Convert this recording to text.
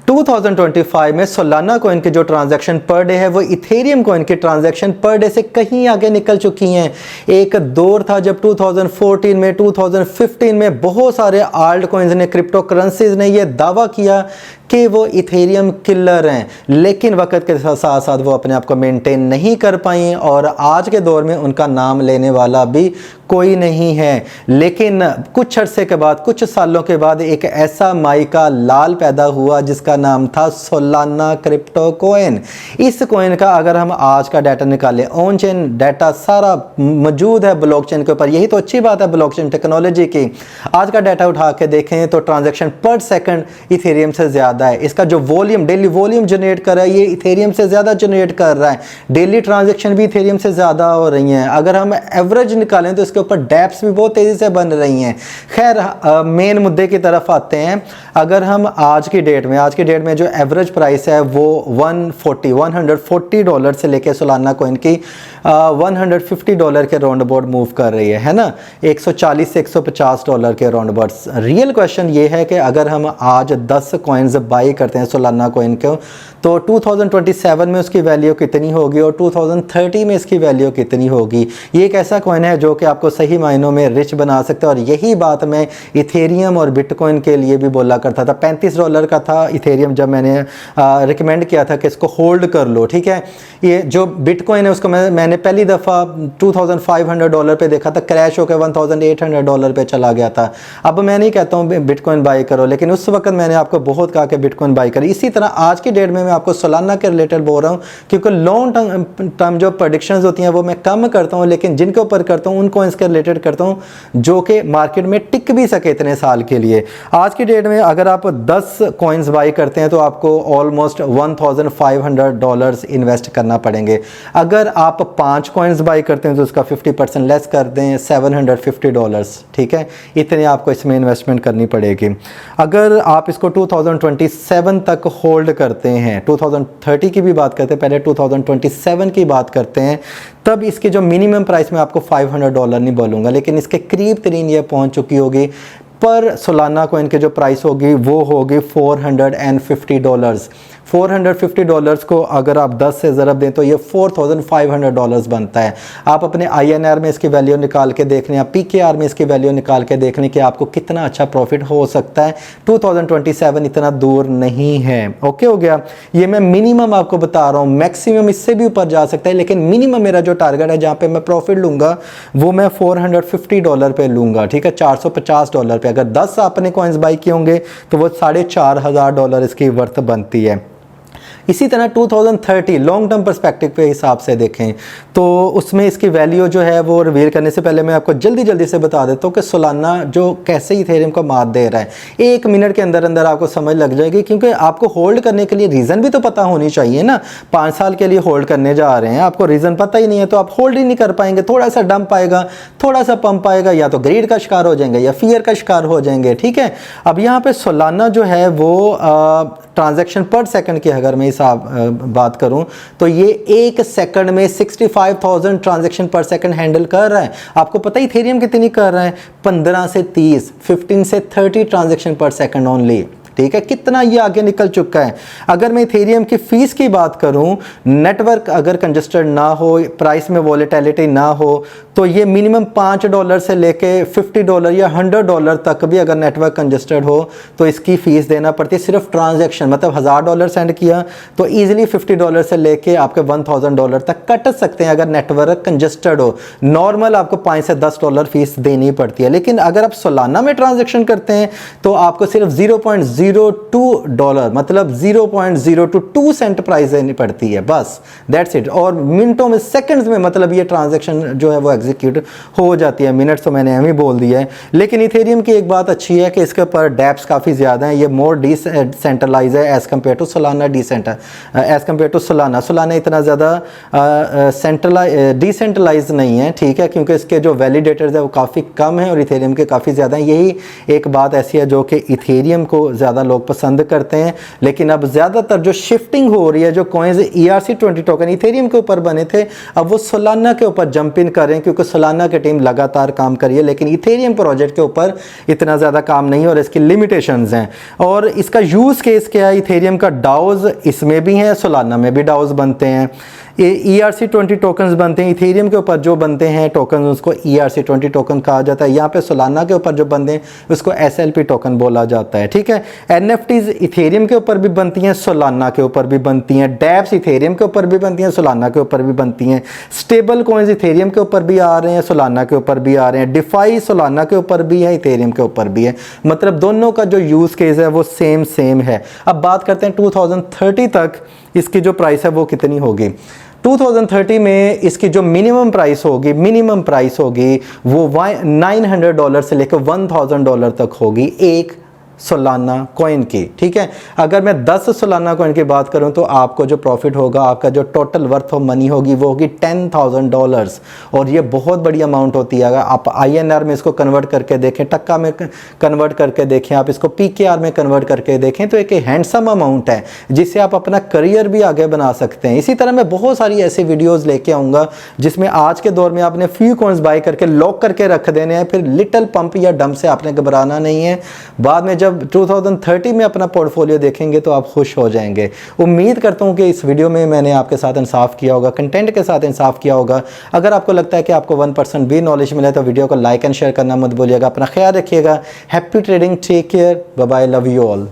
2025 में Solana coin के जो ट्रांजैक्शन पर डे है वो इथेरियम कॉइन के ट्रांजैक्शन पर डे से कहीं आगे निकल चुकी हैं। एक दौर था जब 2014 में 2015 में बहुत सारे आल्ट कॉइन्स ने, क्रिप्टो करेंसीज ने ये दावा किया कि वो इथेरियम किलर हैं, लेकिन वक्त के साथ साथ वो अपने आप को मेंटेन नहीं कर पाई और आज के दौर में उनका नाम लेने वाला भी कोई नहीं है। लेकिन कुछ अरसे के बाद, कुछ सालों के बाद एक ऐसा माइका लाल पैदा हुआ जिसका नाम था सोलाना क्रिप्टो कॉइन। इस कॉइन का अगर हम आज का डाटा निकालें, ऑन चेन डाटा सारा मौजूद है ब्लॉकचेन के ऊपर, यही तो अच्छी बात है ब्लॉकचेन टेक्नोलॉजी की। आज का डाटा उठा के देखें तो ट्रांजैक्शन पर सेकंड इथेरियम से ज़्यादा है। इसका जो वॉल्यूम, डेली वॉल्यूम जनरेट कर रहा है, ये इथेरियम से ज़्यादा जनरेट कर रहा है। डेली ट्रांजैक्शन भी इथेरियम से ज़्यादा हो रही हैं। अगर हम एवरेज निकालें तो इसके ऊपर डेप्स भी बहुत तेज़ी से बन रही हैं। खैर, मेन मुद्दे की तरफ आते हैं। अगर हम आज की डेट में जो एवरेज प्राइस है वो $140 से लेके सोलाना कॉइन की $150 के राउंड अबाउट मूव कर रही है ना, $140 से $150 के राउंड अबाउट। रियल क्वेश्चन ये है कि अगर हम आज 10 कॉइन्स बाई करते हैं सोलाना कॉइन को, तो 2027 में उसकी वैल्यू कितनी होगी और 2030 में इसकी वैल्यू कितनी होगी। ये एक ऐसा कॉइन है जो कि आपको सही मायनों में रिच बना सकता है। और यही बात मैं इथेरियम और बिटकॉइन के लिए भी बोला करता था। $35 का था इथेरियम जब मैंने रिकमेंड किया था कि इसको होल्ड कर लो, ठीक है। ये जो बिटकॉइन है उसको मैंने पहली दफ़ा $2500 पे देखा था, क्रैश होकर $1800 पे चला गया था। अब मैं नहीं कहता हूँ बिटकॉइन बाई करो, लेकिन उस वक्त मैंने आपको बहुत कहा कि बिटकॉइन बाई करें। इसी तरह आज की डेट में मैं आपको सोलाना के रिलेटेड बोल रहा हूँ, क्योंकि लॉन्ग टर्म जो प्रेडिक्शंस होती हैं वो मैं कम करता हूँ, लेकिन जिनके ऊपर करता हूँ उनको इसके रिलेटेड करता हूँ जो कि मार्केट में टिक भी सके इतने साल के लिए। आज की डेट में अगर आप 10 कॉइन्स बाई करते हैं तो आपको ऑलमोस्ट $1500 इन्वेस्ट करना पड़ेंगे। अगर आप 5 कॉइन्स बाई करते हैं तो उसका 50% लेस कर दें, $750, ठीक है। इतने आपको इसमें इन्वेस्टमेंट करनी पड़ेगी। अगर आप इसको 2027 तक होल्ड करते हैं, 2030 की भी बात करते हैं, पहले 2027 की बात करते हैं, तब इसकी जो मिनिमम प्राइस में आपको $500 नहीं बोलूँगा, लेकिन इसके करीब तरीन ये पहुँच चुकी होगी। पर सोलाना कॉइन की जो प्राइस होगी वो होगी $450। $450 को अगर आप 10 से ज़रब दें तो ये $4500 बनता है। आप अपने INR में इसकी वैल्यू निकाल के देख लें, PKR में इसकी वैल्यू निकाल के देख लें कि आपको कितना अच्छा प्रॉफिट हो सकता है। 2027 इतना दूर नहीं है। ओके हो गया। ये मैं मिनिमम आपको बता रहा हूँ, मैक्सिमम इससे भी ऊपर जा सकता है, लेकिन मिनिमम मेरा जो टारगेट है जहाँ पे मैं प्रॉफिट लूँगा वो मैं $450 पे लूँगा, ठीक है, $450 पे। अगर 10 आपने कॉइन्स बाई किए होंगे तो वो $4500 इसकी वर्थ बनती है। इसी तरह 2030 लॉन्ग टर्म पर्सपेक्टिव के हिसाब से देखें तो उसमें इसकी वैल्यू जो है वो रिवील करने से पहले मैं आपको जल्दी से बता देता हूँ कि सोलाना जो कैसे इथेरियम को मात दे रहा है। 1 मिनट के अंदर अंदर आपको समझ लग जाएगी, क्योंकि आपको होल्ड करने के लिए रीज़न भी तो पता होनी चाहिए ना। 5 साल के लिए होल्ड करने जा रहे हैं, आपको रीज़न पता ही नहीं है तो आप होल्ड ही नहीं कर पाएंगे। थोड़ा सा डंप आएगा, थोड़ा सा पंप आएगा, या तो ग्रीड का शिकार हो जाएंगे या फियर का शिकार हो जाएंगे, ठीक है। अब यहाँ पे सोलाना जो है वो ट्रांजैक्शन पर सेकंड की अगर मैं हिसाब बात करूं तो ये 1 सेकंड में 65,000 ट्रांजैक्शन पर सेकंड हैंडल कर रहा है। आपको पता ही इथेरियम कितनी कर रहा है? 15 से 30, 15 से 30 ट्रांजैक्शन पर सेकंड ओनली, ठीक है। कितना ये आगे निकल चुका है। अगर मैं इथेरियम की फीस की बात करूं, नेटवर्क अगर कंजस्टेड ना हो, प्राइस में वॉलेटिलिटी ना हो, तो ये मिनिमम $5 से लेके $50 या $100 तक भी अगर नेटवर्क कंजस्टेड हो तो इसकी फ़ीस देना पड़ती है। सिर्फ ट्रांजैक्शन, मतलब $1000 सेंड किया तो ईजिली $50 से लेके आपके $1000 तक कट सकते हैं अगर नेटवर्क कंजस्टेड हो। नॉर्मल आपको $5 से $10 फीस देनी पड़ती है। लेकिन अगर आप सोलाना में ट्रांजैक्शन करते हैं तो आपको सिर्फ $0.02 मतलब 0.022 सेंट प्राइस देनी पड़ती है, बस दैट्स इट। और मिनटों में, सेकंड्स में मतलब ये ट्रांजैक्शन जो है वो एग्जीक्यूट हो जाती है। मिनट्स तो मैंने ही बोल दिया है। लेकिन इथेरियम की एक बात अच्छी है कि इसके ऊपर डेप्स काफ़ी ज़्यादा हैं। ये मोर डिसेंट्रलाइज है as compare to Solana, as compare to Solana. Solana इतना ज़्यादा डिसेंट्रलाइज नहीं है, ठीक है, क्योंकि इसके जो वैलिडेटर्स है वो काफ़ी कम है और इथेरियम के काफ़ी ज़्यादा हैं। यही एक बात ऐसी है जो कि इथेरियम को ज़्यादा ज़्यादा लोग पसंद करते हैं। लेकिन अब ज़्यादातर जो शिफ्टिंग हो रही है, जो कॉइन्स ERC20 टोकन इथेरियम के ऊपर बने थे, अब वो सोलाना के ऊपर जंप इन कर रहे हैं, क्योंकि सोलाना की टीम लगातार काम कर रही है, लेकिन इथेरियम प्रोजेक्ट के ऊपर इतना ज़्यादा काम नहीं है और इसकी लिमिटेशंस हैं। और इसका यूज़ केस क्या है, इथेरियम का डाउज इसमें भी है, सोलाना में भी डाउज बनते हैं, ERC20 टोकन्स बनते हैं। इथेरियम के ऊपर जो बनते हैं टोकन उसको ERC20 टोकन कहा जाता है। यहाँ पे सोलाना के ऊपर जो बनते हैं उसको SLP टोकन बोला जाता है, ठीक है। NFTs इथेरियम के ऊपर भी बनती हैं, सोलाना के ऊपर भी बनती हैं। डैप्स इथेरियम के ऊपर भी बनती हैं, सोलाना के ऊपर भी बनती हैं। स्टेबल कॉइन्स इथेरियम के ऊपर भी आ रहे हैं, सोलाना के ऊपर भी आ रहे हैं। डिफाई सोलाना के ऊपर भी है, इथेरियम के ऊपर भी है। मतलब दोनों का जो यूज़ केस है वो सेम है। अब बात करते हैं 2030 तक इसकी जो प्राइस है वो कितनी होगी। 2030 में इसकी जो मिनिमम प्राइस होगी वो $900 से लेकर $1000 तक होगी एक सोलाना कॉइन की, ठीक है। अगर मैं 10 सोलाना कॉइन की बात करूं तो आपको जो प्रॉफिट होगा, आपका जो टोटल वर्थ ऑफ मनी होगी वो होगी $10,000, और ये बहुत बड़ी अमाउंट होती है। अगर आप INR में इसको कन्वर्ट करके देखें, टक्का में कन्वर्ट करके देखें, आप इसको PKR में कन्वर्ट करके देखें, तो एक हैंडसम अमाउंट है जिससे आप अपना करियर भी आगे बना सकते हैं। इसी तरह मैं बहुत सारी ऐसी वीडियोज़ लेके आऊँगा जिसमें आज के दौर में आपने फ्यू कॉइन्स बाय करके लॉक करके रख देने हैं, फिर लिटिल पंप या डंप से आपने घबराना नहीं है। बाद में जब 2030 में अपना पोर्टफोलियो देखेंगे तो आप खुश हो जाएंगे। उम्मीद करता हूं कि इस वीडियो में मैंने आपके साथ इंसाफ किया होगा, कंटेंट के साथ इंसाफ किया होगा। अगर आपको लगता है कि आपको 1% भी नॉलेज मिला है तो वीडियो को लाइक एंड शेयर करना मत भूलिएगा। अपना ख्याल रखिएगा। Happy trading, take care, bye bye, love you all.